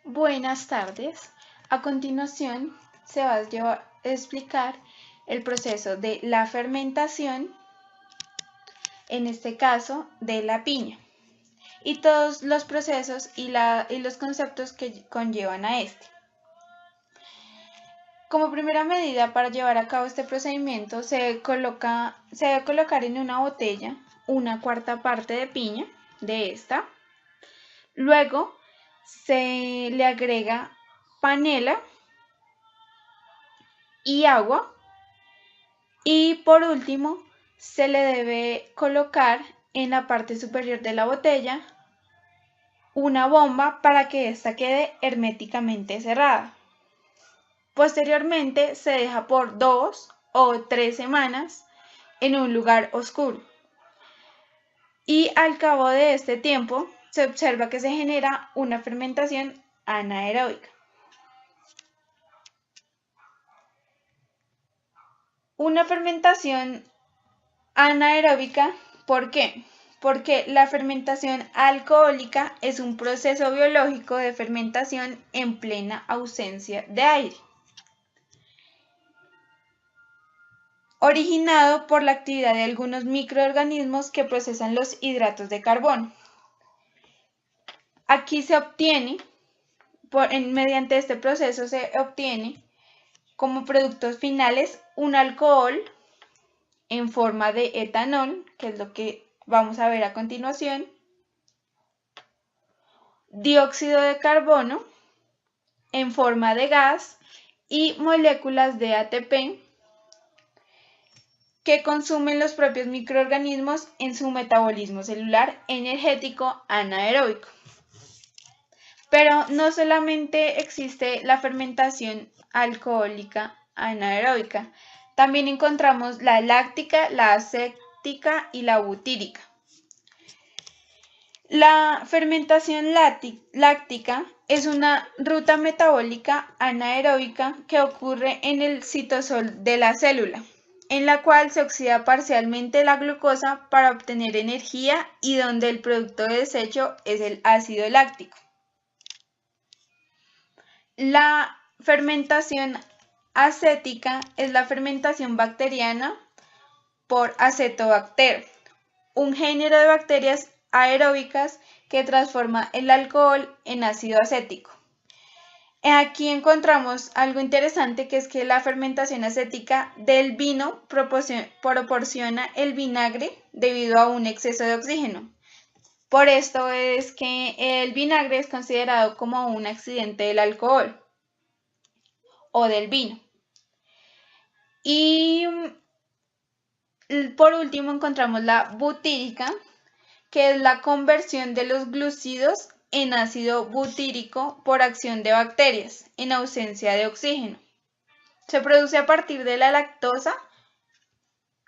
Buenas tardes. A continuación se va a explicar el proceso de la fermentación, en este caso de la piña, y todos los procesos y los conceptos que conllevan a este. Como primera medida para llevar a cabo este procedimiento se debe colocar en una botella una cuarta parte de piña de esta. Luego se le agrega panela y agua, y por último se le debe colocar en la parte superior de la botella una bomba para que ésta quede herméticamente cerrada. Posteriormente se deja por 2 o 3 semanas en un lugar oscuro, y al cabo de este tiempo se observa que se genera una fermentación anaeróbica. Una fermentación anaeróbica, ¿por qué? Porque la fermentación alcohólica es un proceso biológico de fermentación en plena ausencia de aire, originado por la actividad de algunos microorganismos que procesan los hidratos de carbono. Aquí se obtiene, mediante este proceso se obtiene como productos finales un alcohol en forma de etanol, que es lo que vamos a ver a continuación, dióxido de carbono en forma de gas y moléculas de ATP que consumen los propios microorganismos en su metabolismo celular energético anaeróbico. Pero no solamente existe la fermentación alcohólica anaeróbica, también encontramos la láctica, la acética y la butírica. La fermentación láctica es una ruta metabólica anaeróbica que ocurre en el citosol de la célula, en la cual se oxida parcialmente la glucosa para obtener energía y donde el producto de desecho es el ácido láctico. La fermentación acética es la fermentación bacteriana por Acetobacter, un género de bacterias aeróbicas que transforma el alcohol en ácido acético. Aquí encontramos algo interesante, que es que la fermentación acética del vino proporciona el vinagre debido a un exceso de oxígeno. Por esto es que el vinagre es considerado como un accidente del alcohol o del vino. Y por último encontramos la butírica, que es la conversión de los glúcidos en ácido butírico por acción de bacterias en ausencia de oxígeno. Se produce a partir de la lactosa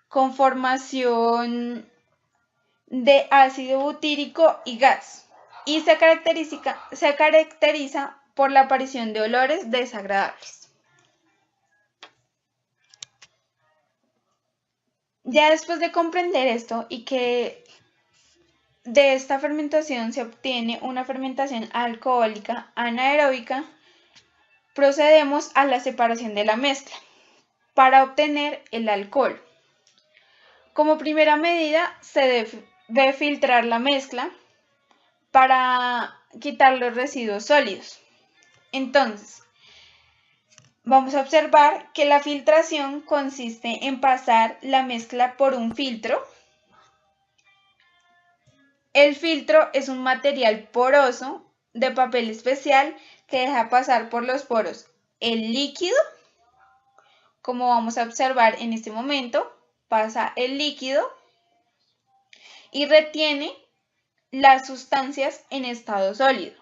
con formación de ácido butírico y gas, y se caracteriza por la aparición de olores desagradables. Ya después de comprender esto y que de esta fermentación se obtiene una fermentación alcohólica anaeróbica, procedemos a la separación de la mezcla para obtener el alcohol. Como primera medida se debe filtrar la mezcla para quitar los residuos sólidos. Entonces, vamos a observar que la filtración consiste en pasar la mezcla por un filtro. El filtro es un material poroso de papel especial que deja pasar por los poros el líquido, como vamos a observar en este momento. Pasa el líquido y retiene las sustancias en estado sólido.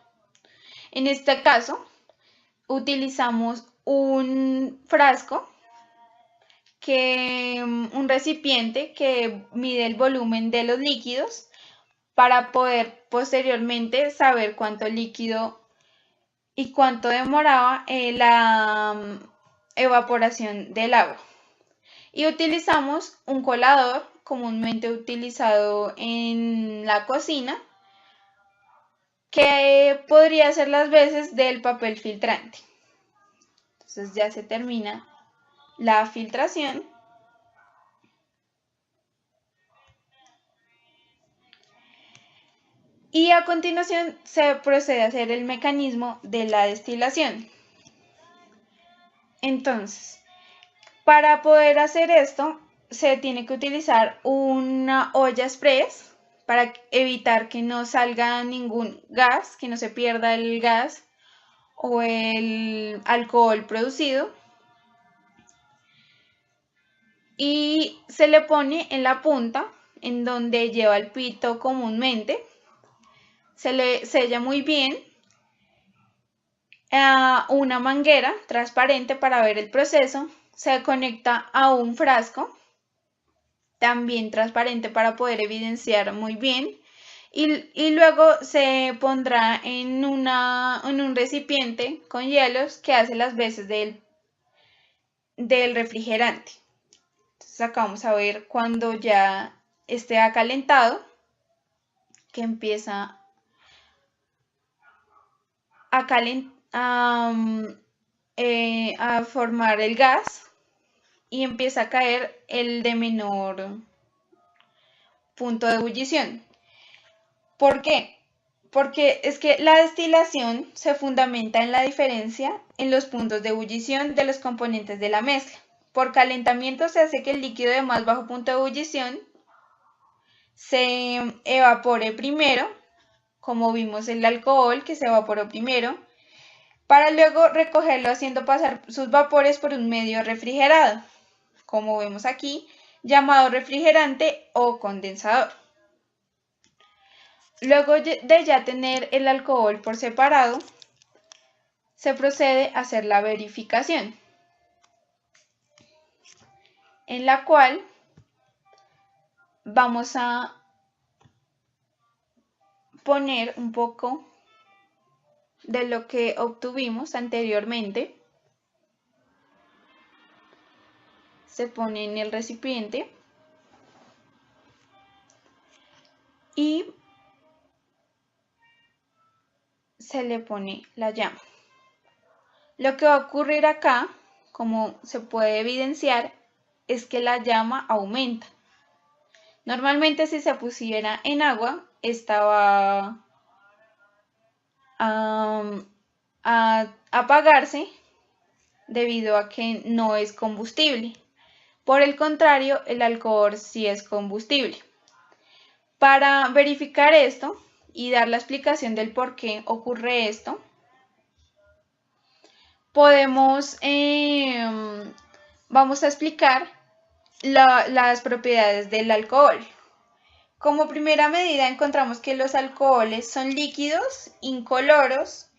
En este caso, utilizamos un frasco, un recipiente que mide el volumen de los líquidos para poder posteriormente saber cuánto líquido y cuánto demoraba la evaporación del agua. Y utilizamos un colador comúnmente utilizado en la cocina que podría ser las veces del papel filtrante. Entonces ya se termina la filtración. Y a continuación se procede a hacer el mecanismo de la destilación. Entonces, para poder hacer esto, se tiene que utilizar una olla express para evitar que no salga ningún gas, que no se pierda el gas o el alcohol producido. Y se le pone en la punta, en donde lleva el pito comúnmente. Se le sella muy bien una manguera transparente para ver el proceso. Se conecta a un frasco también transparente para poder evidenciar muy bien. Y luego se pondrá en un recipiente con hielos que hace las veces del refrigerante. Entonces acá vamos a ver cuando ya esté acalentado, que empieza a formar el gas y empieza a caer el de menor punto de ebullición. ¿Por qué? Porque es que la destilación se fundamenta en la diferencia en los puntos de ebullición de los componentes de la mezcla. Por calentamiento se hace que el líquido de más bajo punto de ebullición se evapore primero, como vimos el alcohol que se evaporó primero, para luego recogerlo haciendo pasar sus vapores por un medio refrigerado, como vemos aquí, llamado refrigerante o condensador. Luego de ya tener el alcohol por separado, se procede a hacer la verificación, en la cual vamos a poner un poco de lo que obtuvimos anteriormente. Se pone en el recipiente y se le pone la llama. Lo que va a ocurrir acá, como se puede evidenciar, es que la llama aumenta. Normalmente si se pusiera en agua, esta va a apagarse debido a que no es combustible. Por el contrario, el alcohol sí es combustible. Para verificar esto y dar la explicación del por qué ocurre esto, vamos a explicar las propiedades del alcohol. Como primera medida encontramos que los alcoholes son líquidos, incoloros,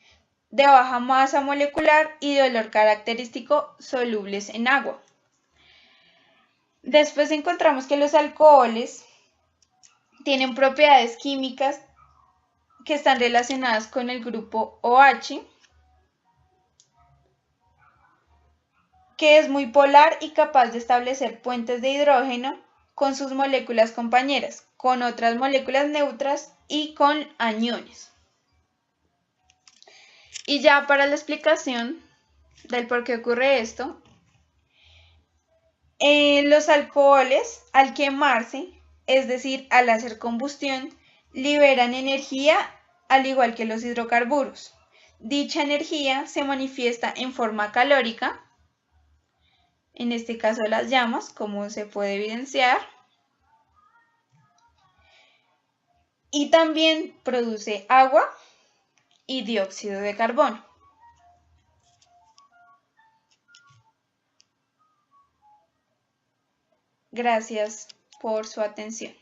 de baja masa molecular y de olor característico, solubles en agua. Después encontramos que los alcoholes tienen propiedades químicas que están relacionadas con el grupo OH, que es muy polar y capaz de establecer puentes de hidrógeno con sus moléculas compañeras, con otras moléculas neutras y con aniones. Y ya para la explicación del por qué ocurre esto, los alcoholes al quemarse, es decir, al hacer combustión, liberan energía al igual que los hidrocarburos. Dicha energía se manifiesta en forma calórica, en este caso las llamas, como se puede evidenciar, y también produce agua y dióxido de carbono. Gracias por su atención.